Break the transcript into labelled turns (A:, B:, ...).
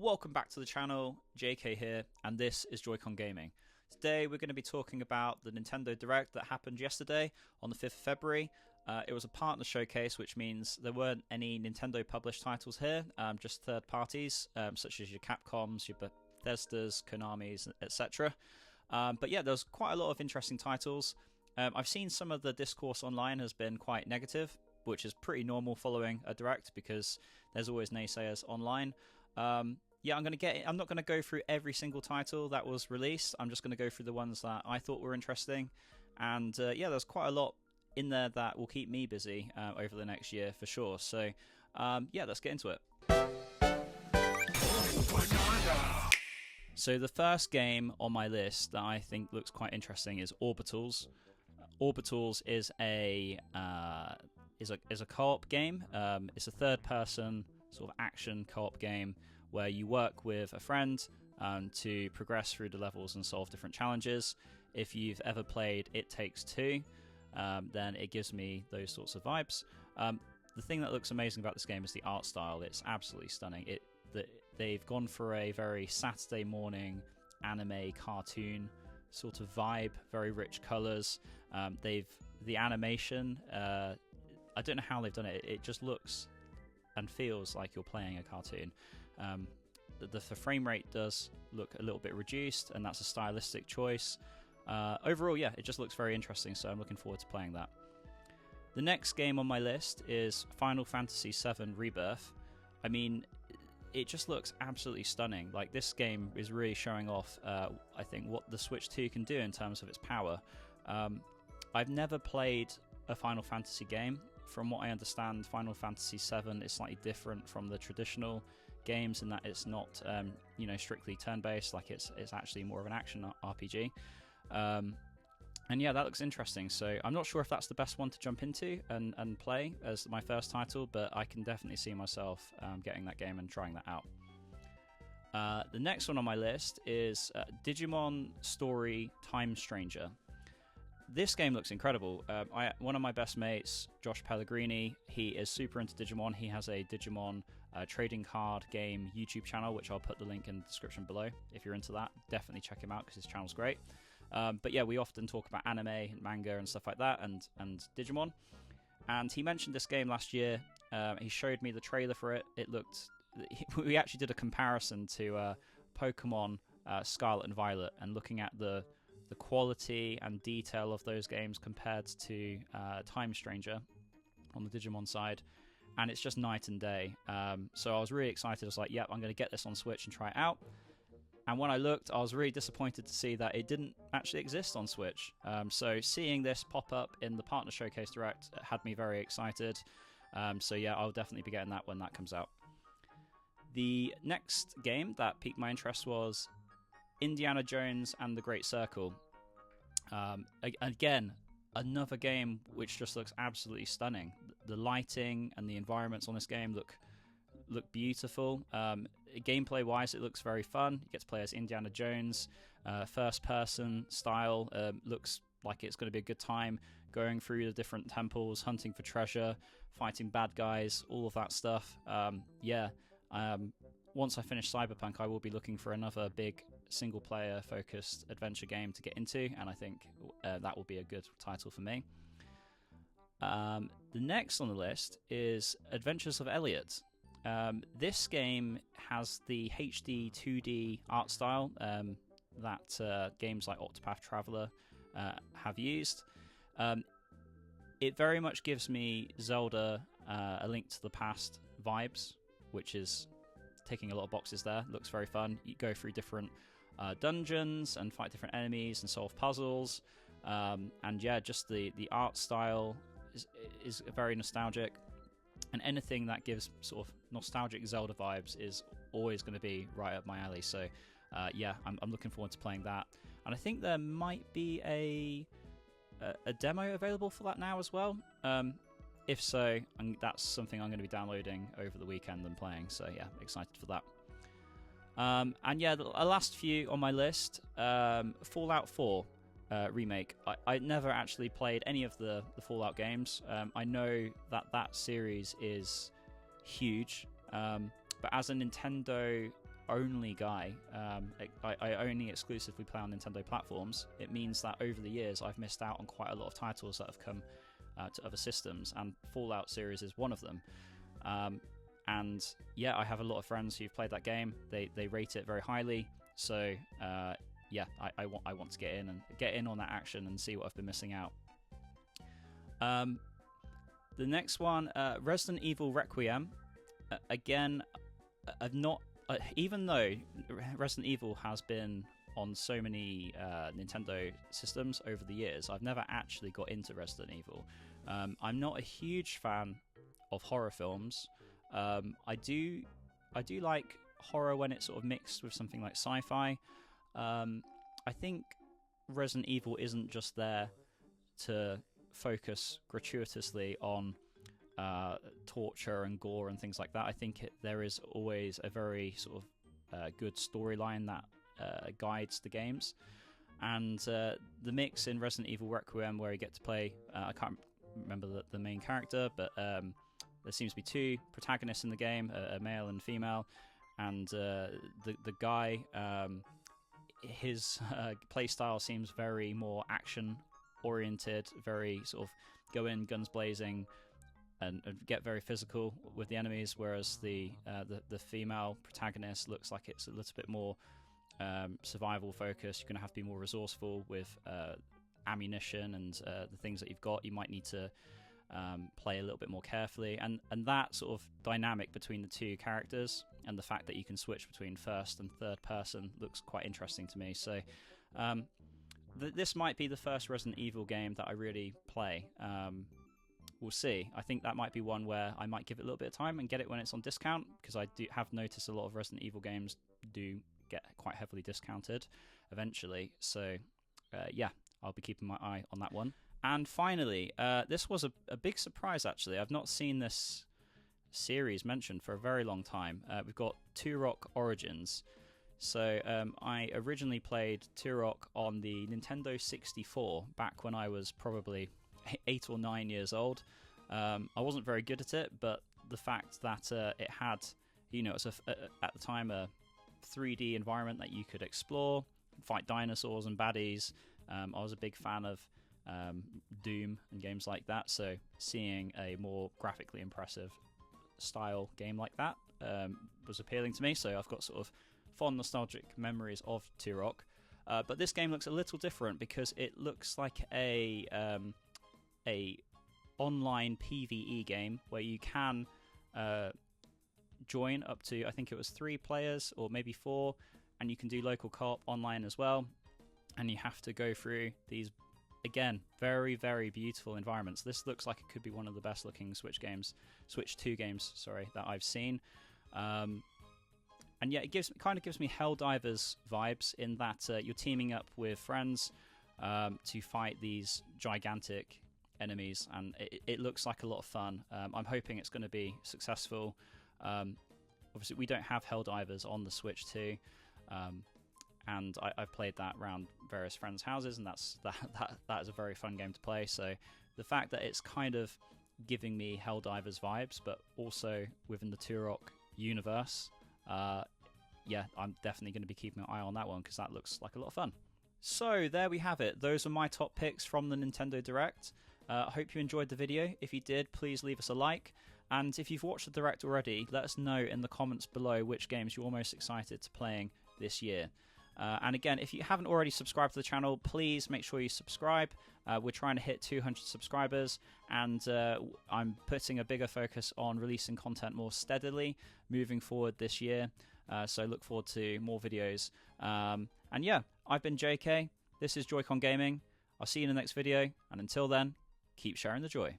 A: Welcome back to the channel, JK here, and this is Joy-Con Gaming. Today we're going to be talking about the Nintendo Direct that happened yesterday on the 5th of February. It was a partner showcase, which means there weren't any Nintendo published titles here, just third parties, such as your Capcoms, your Bethesdas, Konamis, etc. But yeah, there was quite a lot of interesting titles. I've seen some of the discourse online has been quite negative, which is pretty normal following a Direct because there's always naysayers online. Yeah, I'm not going to go through every single title that was released. I'm just going to go through the ones that I thought were interesting. And yeah, there's quite a lot in there that will keep me busy over the next year for sure. So yeah, let's get into it. So the first game on my list that I think looks quite interesting is Orbitals. Orbitals is a co-op game. It's a third-person sort of action co-op game where you work with a friend to progress through the levels and solve different challenges. If you've ever played It Takes Two, then it gives me those sorts of vibes. The thing that looks amazing about this game is the art style. It's absolutely stunning. They've gone for a very Saturday morning anime cartoon sort of vibe, very rich colours. The animation, I don't know how they've done it. It just looks and feels like you're playing a cartoon. The frame rate does look a little bit reduced, and that's a stylistic choice. Overall, yeah, it just looks very interesting, so I'm looking forward to playing that. The next game on my list is Final Fantasy VII Rebirth. I mean, it just looks absolutely stunning. Like, this game is really showing off, I think, what the Switch 2 can do in terms of its power. I've never played a Final Fantasy game. From what I understand, Final Fantasy VII is slightly different from the traditional games in that it's not, strictly turn-based. Like it's actually more of an action RPG. And yeah, that looks interesting. So I'm not sure if that's the best one to jump into and play as my first title, but I can definitely see myself getting that game and trying that out. The next one on my list is Digimon Story Time Stranger. This game looks incredible. One of my best mates, Josh Pellegrini, he is super into Digimon. He has a Digimon trading card game YouTube channel, which I'll put the link in the description below. If you're into that, definitely check him out because his channel's great. But yeah, we often talk about anime and manga and stuff like that and Digimon. And he mentioned this game last year. He showed me the trailer for it. We actually did a comparison to Pokemon Scarlet and Violet and looking at the quality and detail of those games compared to Time Stranger on the Digimon side, and it's just night and day. So I was really excited. I was like, yep, I'm going to get this on Switch and try it out. And when I looked, I was really disappointed to see that it didn't actually exist on Switch. So seeing this pop up in the Partner Showcase Direct had me very excited. So yeah, I'll definitely be getting that when that comes out. The next game that piqued my interest was Indiana Jones and the Great Circle. Again, another game which just looks absolutely stunning. The lighting and the environments on this game look beautiful. Gameplay wise, it looks very fun. You get to play as Indiana Jones. First person style, looks like it's going to be a good time going through the different temples, hunting for treasure, fighting bad guys, all of that stuff. Once I finish Cyberpunk, I will be looking for another big single-player focused adventure game to get into, and I think that will be a good title for me. The next on the list is Adventures of Elliot. This game has the HD 2D art style that games like Octopath Traveler have used. It very much gives me Zelda A Link to the Past vibes, which is ticking a lot of boxes there. Looks very fun. You go through different dungeons and fight different enemies and solve puzzles. And yeah, just the art style is very nostalgic. And anything that gives sort of nostalgic Zelda vibes is always going to be right up my alley. So yeah, I'm looking forward to playing that. And I think there might be a demo available for that now as well. If so, that's something I'm going to be downloading over the weekend and playing. So yeah, excited for that. And yeah, the last few on my list, Fallout 4 remake. I never actually played any of the Fallout games. I know that series is huge, but as a Nintendo only guy. I only exclusively play on Nintendo platforms. It means that over the years I've missed out on quite a lot of titles that have come to other systems, and Fallout series is one of them. And yeah, I have a lot of friends who've played that game. They rate it very highly. So yeah, I want to get in on that action and see what I've been missing out. The next one, Resident Evil Requiem. Again, I've not, even though Resident Evil has been on so many Nintendo systems over the years, I've never actually got into Resident Evil. I'm not a huge fan of horror films. I do like horror when it's sort of mixed with something like sci-fi. I think Resident Evil isn't just there to focus gratuitously on torture and gore and things like that. I think there is always a very sort of good storyline that guides the games, and the mix in Resident Evil Requiem, where you get to play I can't remember the main character, but there seems to be two protagonists in the game, a male and female, and the guy, his playstyle seems very more action oriented, very sort of go in guns blazing and get very physical with the enemies, whereas the female protagonist looks like it's a little bit more survival focused. You're going to have to be more resourceful with ammunition and the things that you've got. You might need to play a little bit more carefully, and that sort of dynamic between the two characters and the fact that you can switch between first and third person looks quite interesting to me. So this might be the first Resident Evil game that I really play. We'll see. I think that might be one where I might give it a little bit of time and get it when it's on discount, because I do have noticed a lot of Resident Evil games do get quite heavily discounted eventually. So yeah, I'll be keeping my eye on that one. And finally, this was a big surprise actually. I've not seen this series mentioned for a very long time. We've got Turok Origins. So I originally played Turok on the Nintendo 64 back when I was probably 8 or 9 years old. I wasn't very good at it, but the fact that it had, you know, it's at the time a 3D environment that you could explore, fight dinosaurs and baddies. I was a big fan of Doom and games like that, so seeing a more graphically impressive style game like that was appealing to me. So I've got sort of fond nostalgic memories of Turok, but this game looks a little different because it looks like a online PvE game where you can join up to, I think it was 3 players or maybe 4, and you can do local co-op online as well, and you have to go through these, again, very, very beautiful environments. This looks like it could be one of the best looking Switch 2 games, that I've seen. And yeah, it kind of gives me Helldivers vibes in that you're teaming up with friends to fight these gigantic enemies, and it looks like a lot of fun. I'm hoping it's going to be successful. Obviously, we don't have Helldivers on the Switch 2, and I've played that around various friends' houses, and that is a very fun game to play. So the fact that it's kind of giving me Helldivers vibes, but also within the Turok universe, yeah, I'm definitely going to be keeping an eye on that one because that looks like a lot of fun. So there we have it. Those are my top picks from the Nintendo Direct. I hope you enjoyed the video. If you did, please leave us a like. And if you've watched the Direct already, let us know in the comments below which games you're most excited to playing this year. And again, if you haven't already subscribed to the channel, please make sure you subscribe. We're trying to hit 200 subscribers, and I'm putting a bigger focus on releasing content more steadily moving forward this year. So look forward to more videos. And yeah, I've been JK. This is Joy-Con Gaming. I'll see you in the next video, and until then, keep sharing the joy.